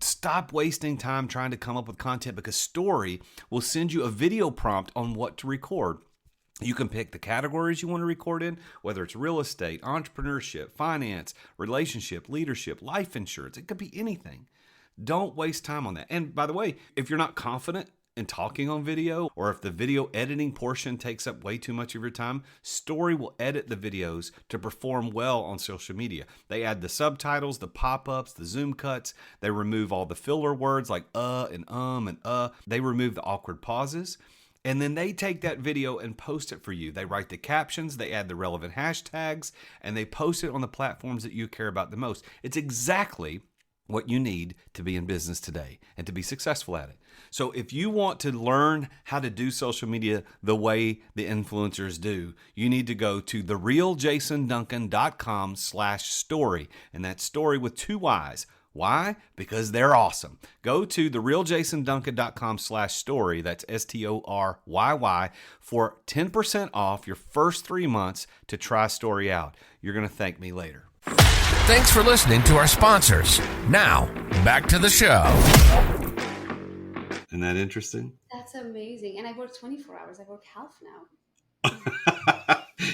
Stop wasting time trying to come up with content, because Story will send you a video prompt on what to record. You can pick the categories you want to record in, whether it's real estate, entrepreneurship, finance, relationship, leadership, life insurance. It could be anything. Don't waste time on that. And by the way, if you're not confident in talking on video, or if the video editing portion takes up way too much of your time, Story will edit the videos to perform well on social media. They add the subtitles, the pop-ups, the zoom cuts. They remove all the filler words like and. They remove the awkward pauses. And then they take that video and post it for you. They write the captions, they add the relevant hashtags, and they post it on the platforms that you care about the most. It's exactly what you need to be in business today and to be successful at it. So if you want to learn how to do social media the way the influencers do, you need to go to therealjasonduncan.com/story. And that's story with 2 Y's. Why? Because they're awesome. Go to therealjasonduncan.com/story. That's STORYY for 10% off your first 3 months to try Story out. You're going to thank me later. Thanks for listening to our sponsors. Now, back to the show. Isn't that interesting? That's amazing. And I work 24 hours. I work half now.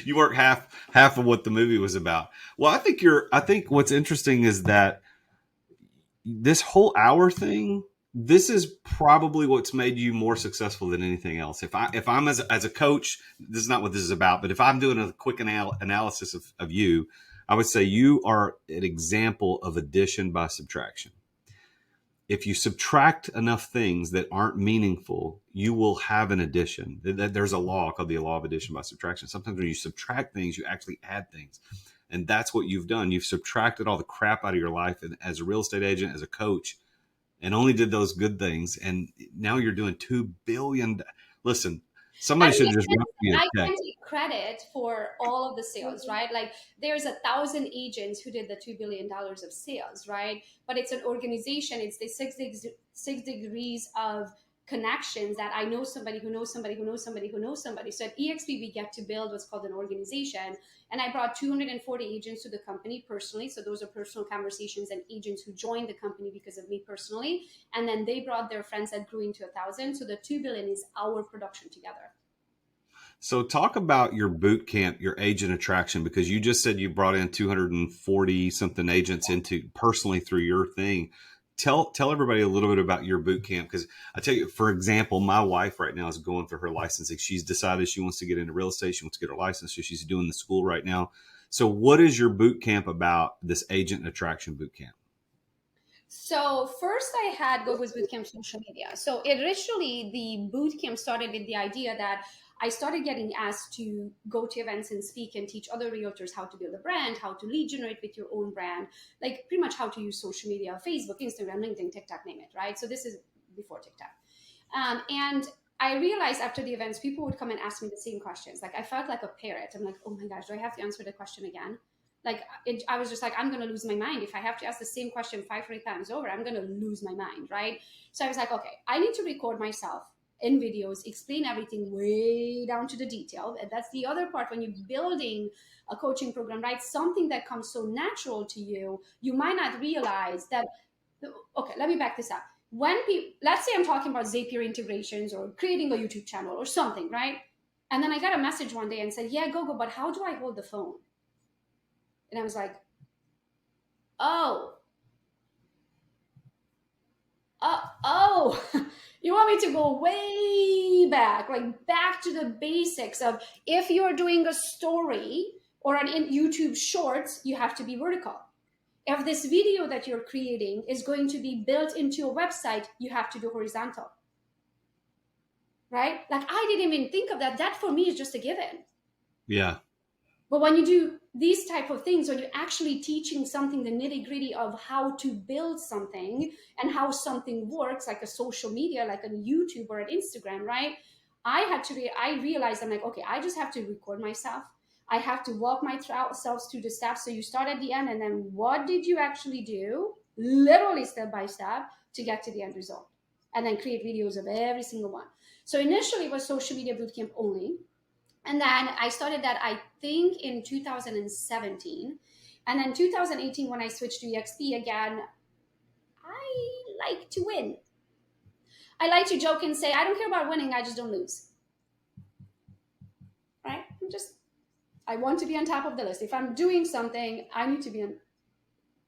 You work half of what the movie was about. Well, I think what's interesting is that this whole hour thing, this is probably what's made you more successful than anything else. If I'm as a coach, this is not what this is about, but if I'm doing a quick analysis of you, I would say you are an example of addition by subtraction. If you subtract enough things that aren't meaningful, you will have an addition. There's a law called the law of addition by subtraction. Sometimes when you subtract things, you actually add things. And that's what you've done. You've subtracted all the crap out of your life and as a real estate agent, as a coach, and only did those good things. And now you're doing $2 billion. Listen, somebody should just write me a I check. can't take credit for all of the sales, right? Like there's 1,000 agents who did the $2 billion of sales, right? But it's an organization. It's the six degrees of connections that I know somebody who knows somebody who knows somebody who knows somebody. So at EXP, we get to build what's called an organization. And I brought 240 agents to the company personally. So those are personal conversations and agents who joined the company because of me personally. And then they brought their friends that grew into 1,000. So the 2 billion is our production together. So talk about your boot camp, your agent attraction, because you just said you brought in 240 something agents into personally through your thing. Tell everybody a little bit about your boot camp, because I tell you, for example, my wife right now is going through her licensing. She's decided she wants to get into real estate. She wants to get her license. So she's doing the school right now. So what is your boot camp about, this agent attraction boot camp? So first I had Gogo's Bootcamp social media. So initially the bootcamp started with the idea that I started getting asked to go to events and speak and teach other realtors how to build a brand, how to lead generate with your own brand, like pretty much how to use social media, Facebook, Instagram, LinkedIn, TikTok, name it, right? So this is before TikTok. And I realized after the events, people would come and ask me the same questions. Like I felt like a parrot. I'm like, oh my gosh, do I have to answer the question again? I was just like, I'm going to lose my mind. If I have to ask the same question 5 or 8 times over, I'm going to lose my mind, right? So I was like, okay, I need to record myself in videos, explain everything way down to the detail. And that's the other part when you're building a coaching program, right? Something that comes so natural to you, you might not realize that. Okay, let me back this up. When people, let's say I'm talking about Zapier integrations or creating a YouTube channel or something, right? And then I got a message one day and said, yeah, Gogo, but how do I hold the phone? And I was like, oh, you want me to go way back, like back to the basics of if you're doing a story or an YouTube shorts, you have to be vertical. If this video that you're creating is going to be built into a website, you have to do horizontal, right? Like I didn't even think of that. That for me is just a given. Yeah. But when you do these type of things, when you're actually teaching something, the nitty gritty of how to build something and how something works, like a social media, like on YouTube or an Instagram, right? I realized I'm like, okay, I just have to record myself. I have to walk myself through the steps. So you start at the end and then what did you actually do? Literally step by step to get to the end result. And then create videos of every single one. So initially it was social media bootcamp only. And then I started that, I think, in 2017. And then 2018, when I switched to EXP again, I like to win. I like to joke and say, I don't care about winning, I just don't lose. Right? I want to be on top of the list. If I'm doing something, I need to be on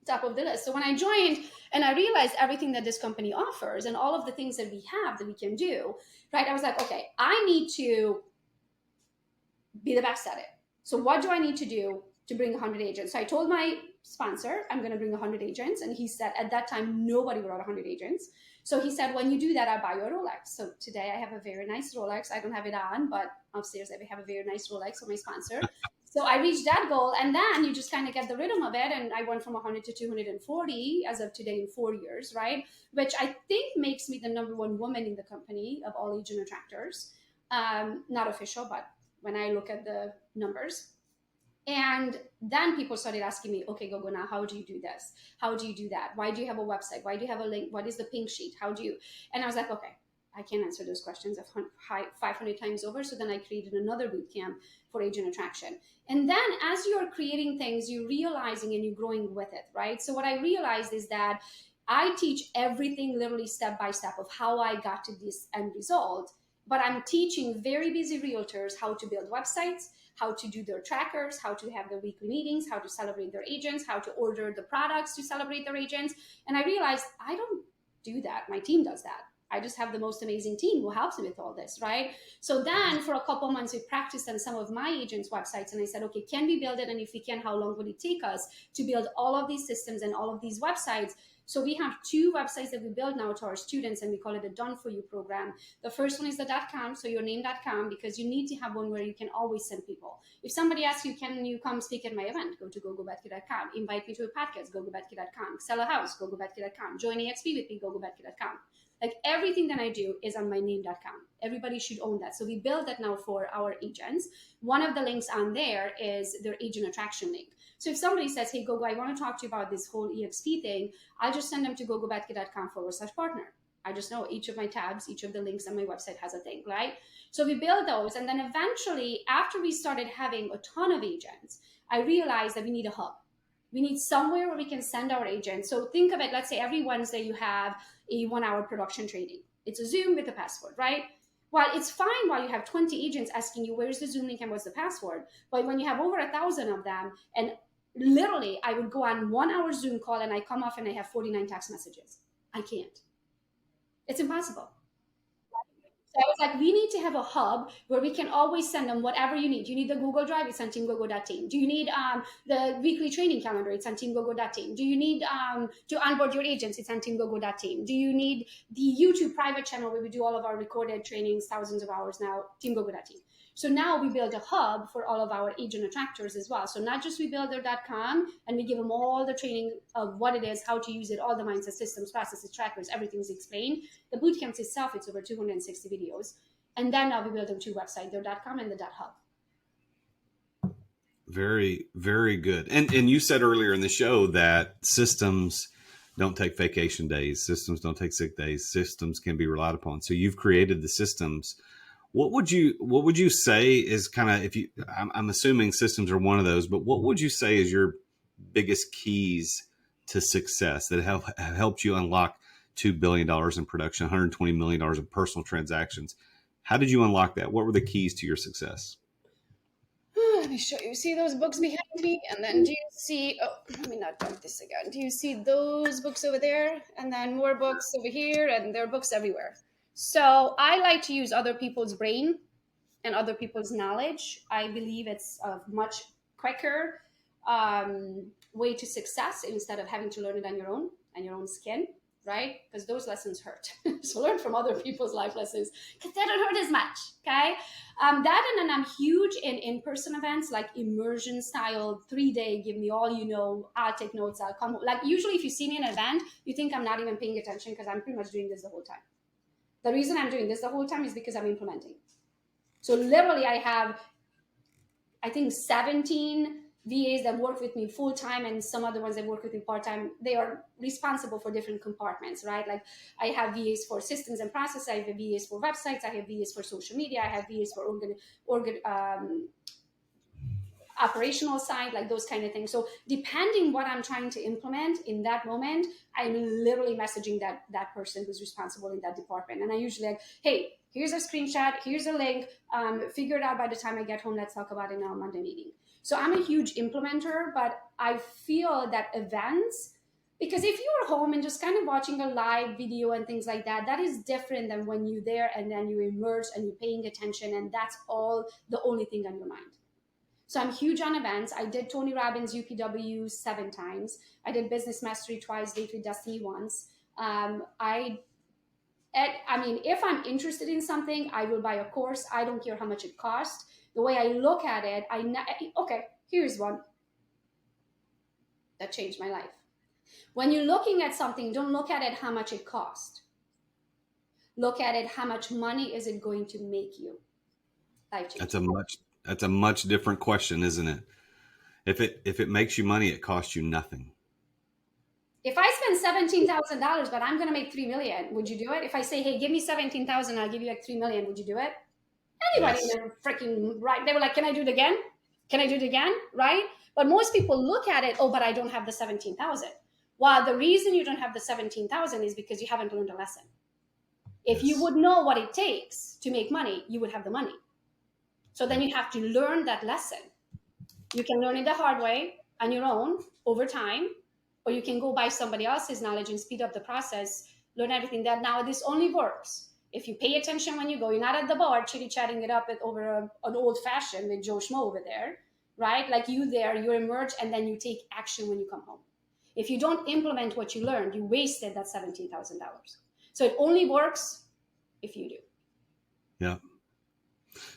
top of the list. So when I joined and I realized everything that this company offers and all of the things that we have that we can do, right? I was like, okay, I need to be the best at it. So what do I need to do to bring 100 agents? So I told my sponsor, I'm going to bring 100 agents. And he said, at that time, nobody brought 100 agents. So he said, when you do that, I'll buy you a Rolex. So today I have a very nice Rolex. I don't have it on, but upstairs I have a very nice Rolex for my sponsor. So I reached that goal, and then you just kind of get the rhythm of it. And I went from 100 to 240 as of today in 4 years, right? Which I think makes me the number one woman in the company of all agent attractors. Not official, but when I look at the numbers. And then people started asking me, okay, Gogo, now how do you do this? How do you do that? Why do you have a website? Why do you have a link? What is the pink sheet? How do you? And I was like, okay, I can't answer those questions 500 times over. So then I created another boot camp for agent attraction. And then as you're creating things, you're realizing and you're growing with it, right? So what I realized is that I teach everything literally step by step of how I got to this end result. But I'm teaching very busy realtors how to build websites, how to do their trackers, how to have their weekly meetings, how to celebrate their agents, how to order the products to celebrate their agents. And I realized I don't do that. My team does that. I just have the most amazing team who helps me with all this, right? So then for a couple months, we practiced on some of my agents' websites. And I said, okay, can we build it? And if we can, how long would it take us to build all of these systems and all of these websites? So we have 2 websites that we build now to our students, and we call it the Done For You program. The first one is the .com, so your name.com, because you need to have one where you can always send people. If somebody asks you, can you come speak at my event? Go to gogobethke.com. Invite me to a podcast, gogobethke.com. Sell a house, gogobethke.com. Join AXP with me, gogobethke.com. Like everything that I do is on my name.com. Everybody should own that. So we build that now for our agents. One of the links on there is their agent attraction link. So if somebody says, hey, Gogo, I want to talk to you about this whole EXP thing, I'll just send them to gogobethke.com/partner. I just know each of my tabs, each of the links on my website has a thing, right? So we build those. And then eventually, after we started having a ton of agents, I realized that we need a hub. We need somewhere where we can send our agents. So think of it, let's say every Wednesday you have a 1-hour production training. It's a Zoom with a password, right? Well, it's fine while you have 20 agents asking you, where's the Zoom link and what's the password? But when you have over 1,000 of them, and literally I would go on 1-hour Zoom call and I come off and I have 49 text messages. I can't. It's impossible. So I was like, we need to have a hub where we can always send them whatever you need. You need the Google Drive, it's on teamgogo.team. Do you need the weekly training calendar? It's on teamgogo.team. Do you need to onboard your agents? It's on teamgogo.team. Do you need the YouTube private channel where we do all of our recorded trainings, thousands of hours now, teamgogo.team. So now we build a hub for all of our agent attractors as well. So not just we build their .com and we give them all the training of what it is, how to use it, all the mindset systems, processes, trackers, everything's explained. The bootcamp itself, it's over 260 videos. And then now we build them 2 websites, their .com and the .hub. Very, very good. And you said earlier in the show that systems don't take vacation days. Systems don't take sick days. Systems can be relied upon. So you've created the systems. What would you say is kind of, if you, I'm assuming systems are one of those, but what would you say is your biggest keys to success that have helped you unlock $2 billion in production, $120 million in personal transactions? How did you unlock that? What were the keys to your success? Let me show you. See those books behind me? And then do you see, oh, let me not dump this again. Do you see those books over there? And then more books over here, and there are books everywhere. So I like to use other people's brain and other people's knowledge. I believe it's a much quicker way to success instead of having to learn it on your own skin, right? Because those lessons hurt. So learn from other people's life lessons because they don't hurt as much, okay? That, and then I'm huge in in-person events like immersion style, 3-day, give me all you know, I'll take notes, I'll come. Like usually if you see me in an event, you think I'm not even paying attention because I'm pretty much doing this the whole time. The reason I'm doing this the whole time is because I'm implementing. So literally I have, I think 17 VAs that work with me full time and some other ones that work with me part time. They are responsible for different compartments, right? Like I have VAs for systems and process. I have VAs for websites. I have VAs for social media. I have VAs for operational side, like those kind of things. So depending what I'm trying to implement in that moment, I'm literally messaging that person who's responsible in that department. And I usually like, hey, here's a screenshot, here's a link, figure it out by the time I get home, let's talk about it in our Monday meeting. So I'm a huge implementer, but I feel that events, because if you're home and just kind of watching a live video and things like that, that is different than when you're there and then you immerse and you're paying attention and that's all the only thing on your mind. So I'm huge on events. I did Tony Robbins UPW 7 times. I did Business Mastery twice, Date with Destiny once. I And I mean, if I'm interested in something, I will buy a course. I don't care how much it costs. The way I look at it, okay, here's one that changed my life. When you're looking at something, don't look at it how much it costs. Look at it how much money is it going to make you. Life changing. That's a much different question, isn't it? If it makes you money, it costs you nothing. If I spend $17,000, but I'm going to make $3 million, would you do it? If I say, hey, give me 17,000, I'll give you like $3 million, would you do it? Anybody Yes. in their freaking right? They were like, can I do it again? Can I do it again? Right? But most people look at it, oh, but I don't have the 17,000. Well, the reason you don't have the 17,000 is because you haven't learned a lesson. If you would know what it takes to make money, you would have the money. So then you have to learn that lesson. You can learn it the hard way on your own over time, or you can go by somebody else's knowledge and speed up the process, learn everything. That now this only works if you pay attention when you go. You're not at the bar chitty-chatting it up over an old-fashioned with Joe Schmo over there, right? Like you there, you emerge, and then you take action when you come home. If you don't implement what you learned, you wasted that $17,000. So it only works if you do. Yeah.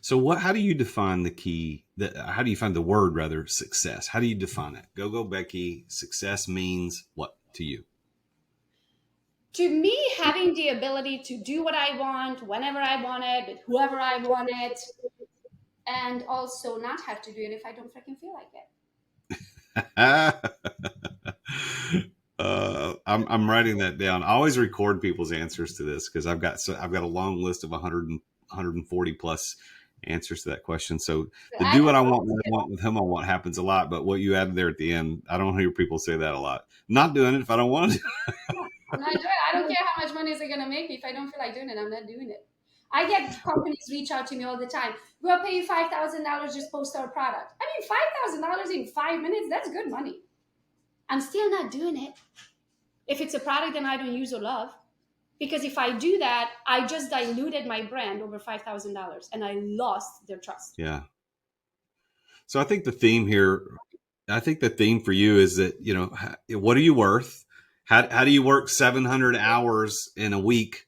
So how do you define how do you find the word rather, success? How do you define it? Gogo Bethke, success means what to you? To me, having the ability to do what I want, whenever I want it, with whoever I want it, and also not have to do it if I don't freaking feel like it. I'm writing that down. I always record people's answers to this because I've got a long list of 140 plus answers to that question. So the do what I want, when I want, with whom I want happens a lot. But what you added there at the end, I don't hear people say that a lot. Not doing it if I don't want to. I'm not doing it. I don't care how much money is it going to make me. If I don't feel like doing it, I'm not doing it. I get companies reach out to me all the time. We'll pay you $5,000, just post our product. I mean, $5,000 in 5 minutes, that's good money. I'm still not doing it if it's a product that I don't use or love. Because if I do that, I just diluted my brand over $5,000 and I lost their trust. Yeah. So I think the theme for you is that, what are you worth? How do you work 700 hours in a week?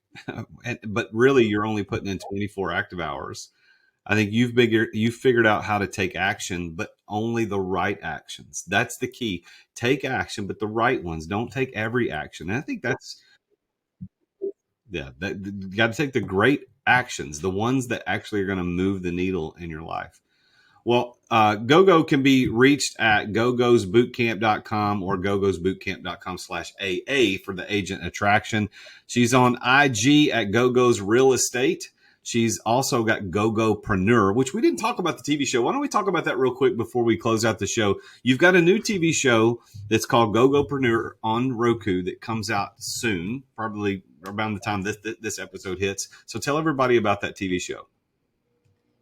But really you're only putting in 24 active hours. I think you've figured out how to take action, but only the right actions. That's the key. Take action, but the right ones. Don't take every action. And I think you got to take the great actions, the ones that actually are going to move the needle in your life. Well, Gogo can be reached at gogosbootcamp.com or gogosbootcamp.com/AA for the agent attraction. She's on IG at Gogosrealestate. She's also got Gogopreneur, which we didn't talk about the TV show. Why don't we talk about that real quick before we close out the show? You've got a new TV show that's called Gogopreneur on Roku that comes out soon, probably around the time this episode hits. So tell everybody about that TV show.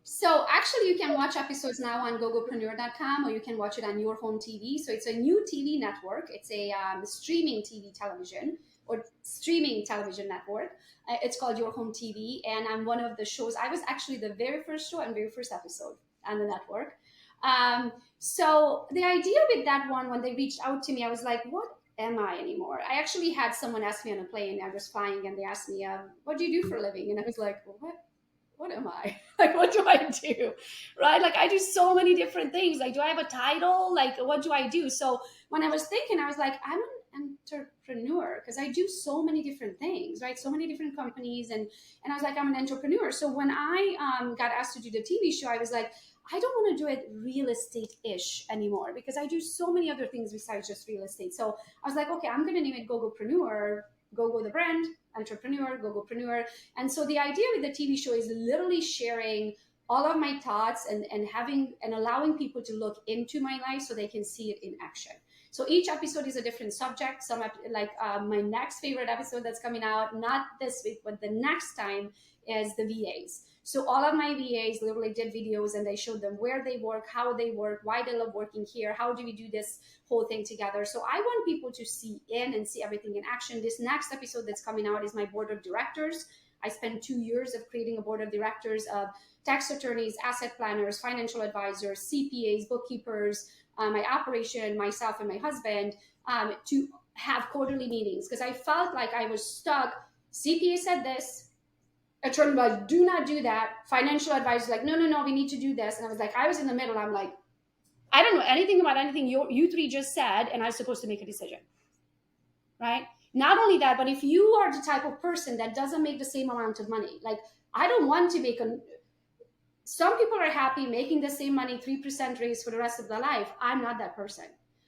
So actually, you can watch episodes now on gogopreneur.com, or you can watch it on your home TV. So it's a new TV network. It's a streaming television network. It's called Your Home TV, and I'm one of the shows. I was actually the very first show and very first episode on the network. So the idea with that one, when they reached out to me, I was like, what am I anymore? I actually had someone ask me on a plane. I was flying, and they asked me, what do you do for a living? And I was like, what am I? Like, what do I do? Right? Like, I do so many different things. Like, do I have a title? Like, what do I do? So when I was thinking, I was like, I'm an entrepreneur because I do so many different things, right? So many different companies. And I was like, I'm an entrepreneur. So when I got asked to do the TV show, I was like, I don't want to do it real estate-ish anymore because I do so many other things besides just real estate. So I was like, okay, I'm going to name it Gogopreneur, Gogo the brand, entrepreneur, Gogopreneur. And so the idea with the TV show is literally sharing all of my thoughts and allowing people to look into my life so they can see it in action. So each episode is a different subject. My next favorite episode that's coming out, not this week, but the next time, is the VAs. So all of my VAs literally did videos and they showed them where they work, how they work, why they love working here, how do we do this whole thing together. So I want people to see everything in action. This next episode that's coming out is my board of directors. I spent 2 years of creating a board of directors of tax attorneys, asset planners, financial advisors, CPAs, bookkeepers, my operation, myself and my husband, to have quarterly meetings because I felt like I was stuck CPA said this. Attorney like, do not do that. Financial advisor like, no, we need to do this. And I was in the middle. I'm like, I don't know anything about anything you three just said, and I'm supposed to make a decision, right? Not only that, but if you are the type of person that doesn't make the same amount of money, like I don't want to make some people are happy making the same money, 3% raise for the rest of their life. I'm not that person.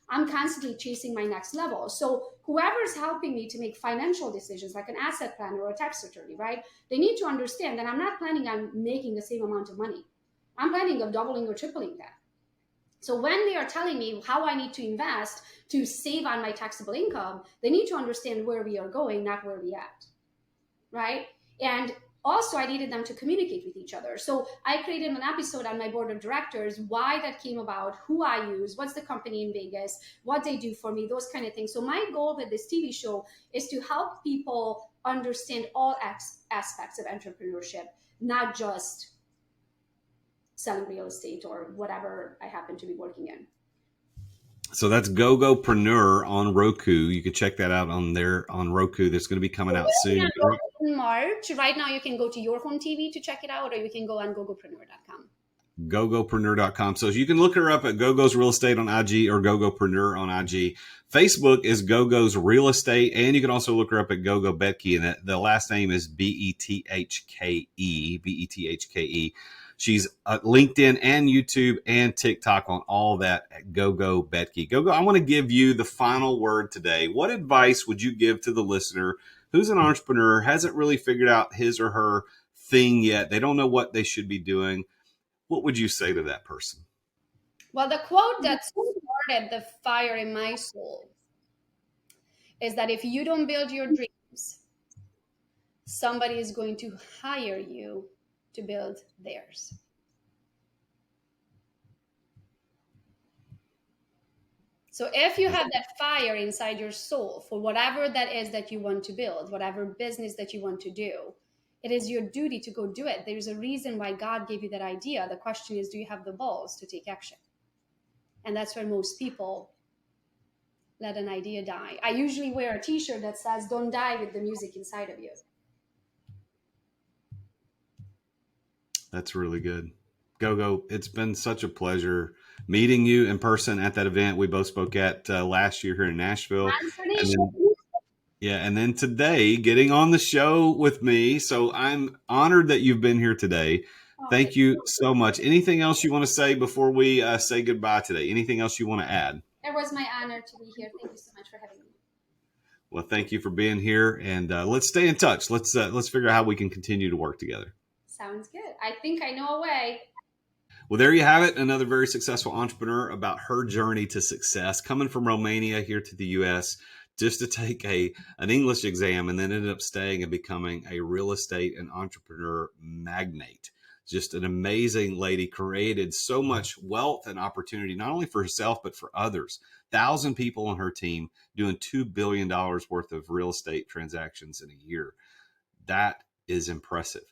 I'm constantly chasing my next level. So whoever's helping me to make financial decisions, like an asset planner or a tax attorney, right? They need to understand that I'm not planning on making the same amount of money. I'm planning on doubling or tripling that. So when they are telling me how I need to invest to save on my taxable income, they need to understand where we are going, not where we at, right? And also, I needed them to communicate with each other. So I created an episode on my board of directors, why that came about, who I use, what's the company in Vegas, what they do for me, those kind of things. So my goal with this TV show is to help people understand all aspects of entrepreneurship, not just selling real estate or whatever I happen to be working in. So that's Gogopreneur on Roku. You can check that out on Roku. That's going to be coming out soon. In March. Right now, you can go to your home TV to check it out, or you can go on gogopreneur.com. Gogopreneur.com. So you can look her up at Gogo's Real Estate on IG or Gogopreneur on IG. Facebook is Gogo's Real Estate, and you can also look her up at Gogo Bethke, and the last name is Bethke. Bethke. She's at LinkedIn and YouTube and TikTok on all that at Gogo Bethke. Gogo, I want to give you the final word today. What advice would you give to the listener who's an entrepreneur, hasn't really figured out his or her thing yet? They don't know what they should be doing. What would you say to that person? Well, the quote that started the fire in my soul is that if you don't build your dreams, somebody is going to hire you to build theirs. So if you have that fire inside your soul for whatever that is that you want to build, whatever business that you want to do, it is your duty to go do it. There's a reason why God gave you that idea. The question is, do you have the balls to take action? And that's where most people let an idea die. I usually wear a t-shirt that says, don't die with the music inside of you. That's really good. Gogo, it's been such a pleasure meeting you in person at that event we both spoke at last year here in Nashville. And then today getting on the show with me. So I'm honored that you've been here today. Thank you so much. Anything else you want to say before we say goodbye today? Anything else you want to add? It was my honor to be here. Thank you so much for having me. Well, thank you for being here, and let's stay in touch. Let's figure out how we can continue to work together. Sounds good. I think I know a way. Well, there you have it. Another very successful entrepreneur about her journey to success, coming from Romania here to the U.S. just to take an English exam, and then ended up staying and becoming a real estate and entrepreneur magnate. Just an amazing lady, created so much wealth and opportunity, not only for herself, but for others. 1,000 people on her team doing $2 billion worth of real estate transactions in a year. That is impressive.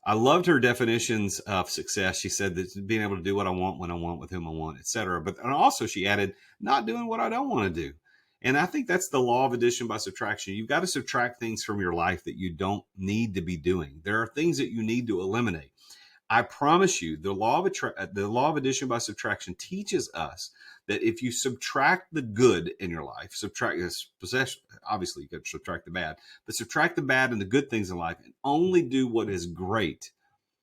I loved her definitions of success. She said that being able to do what I want, when I want, with whom I want, etc. But also she added, not doing what I don't want to do. And I think that's the law of addition by subtraction. You've got to subtract things from your life that you don't need to be doing. There are things that you need to eliminate. I promise you, the law of addition by subtraction teaches us that if you subtract the good in your life, obviously you could subtract the bad, but subtract the bad and the good things in life and only do what is great,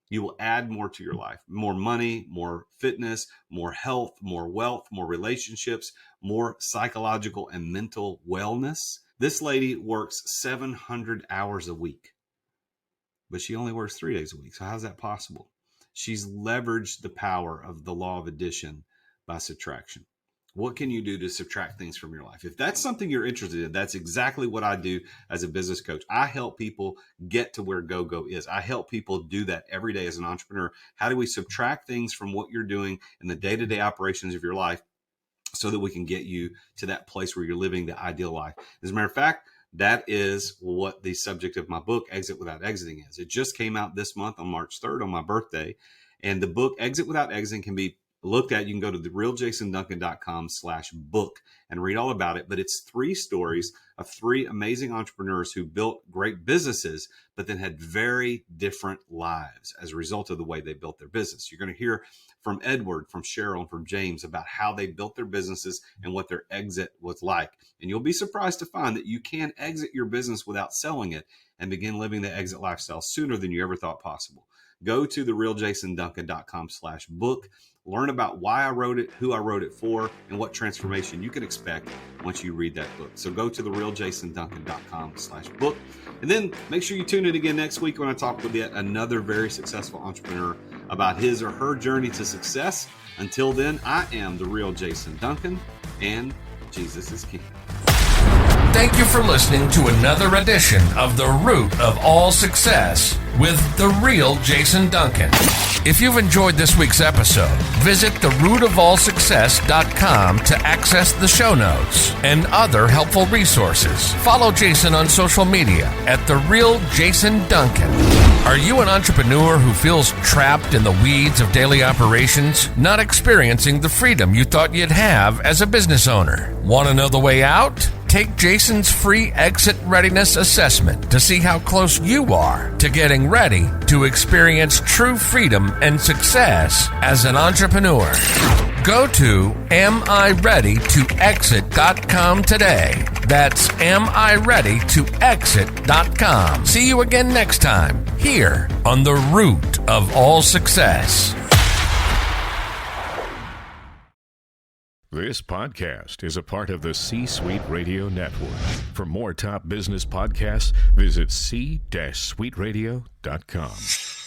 you will add more to your life. More money, more fitness, more health, more wealth, more relationships, more psychological and mental wellness. This lady works 700 hours a week, but she only works 3 days a week. So how's that possible? She's leveraged the power of the law of addition by subtraction. What can you do to subtract things from your life? If that's something you're interested in, that's exactly what I do as a business coach. I help people get to where Gogo is. I help people do that every day as an entrepreneur. How do we subtract things from what you're doing in the day-to-day operations of your life so that we can get you to that place where you're living the ideal life? As a matter of fact, that is what the subject of my book, Exit Without Exiting, is. It just came out this month on March 3rd on my birthday. And the book, Exit Without Exiting, can be looked at, you can go to therealjasonduncan.com/book and read all about it. But it's 3 stories of 3 amazing entrepreneurs who built great businesses, but then had very different lives as a result of the way they built their business. You're going to hear from Edward, from Cheryl, and from James about how they built their businesses and what their exit was like. And you'll be surprised to find that you can exit your business without selling it and begin living the exit lifestyle sooner than you ever thought possible. Go to therealjasonduncan.com/book. Learn about why I wrote it, who I wrote it for, and what transformation you can expect once you read that book. So go to therealjasonduncan.com/book. And then make sure you tune in again next week when I talk with yet another very successful entrepreneur about his or her journey to success. Until then, I am the real Jason Duncan, and Jesus is King. Thank you for listening to another edition of The Root of All Success with the real Jason Duncan. If you've enjoyed this week's episode, visit therootofallsuccess.com to access the show notes and other helpful resources. Follow Jason on social media at The Real Jason Duncan. Are you an entrepreneur who feels trapped in the weeds of daily operations, not experiencing the freedom you thought you'd have as a business owner? Want to know the way out? Take Jason's free exit readiness assessment to see how close you are to getting ready to experience true freedom and success as an entrepreneur. Go to amireadytoexit.com today. That's amireadytoexit.com. See you again next time here on The Root of All Success. This podcast is a part of the C-Suite Radio Network. For more top business podcasts, visit c-suiteradio.com.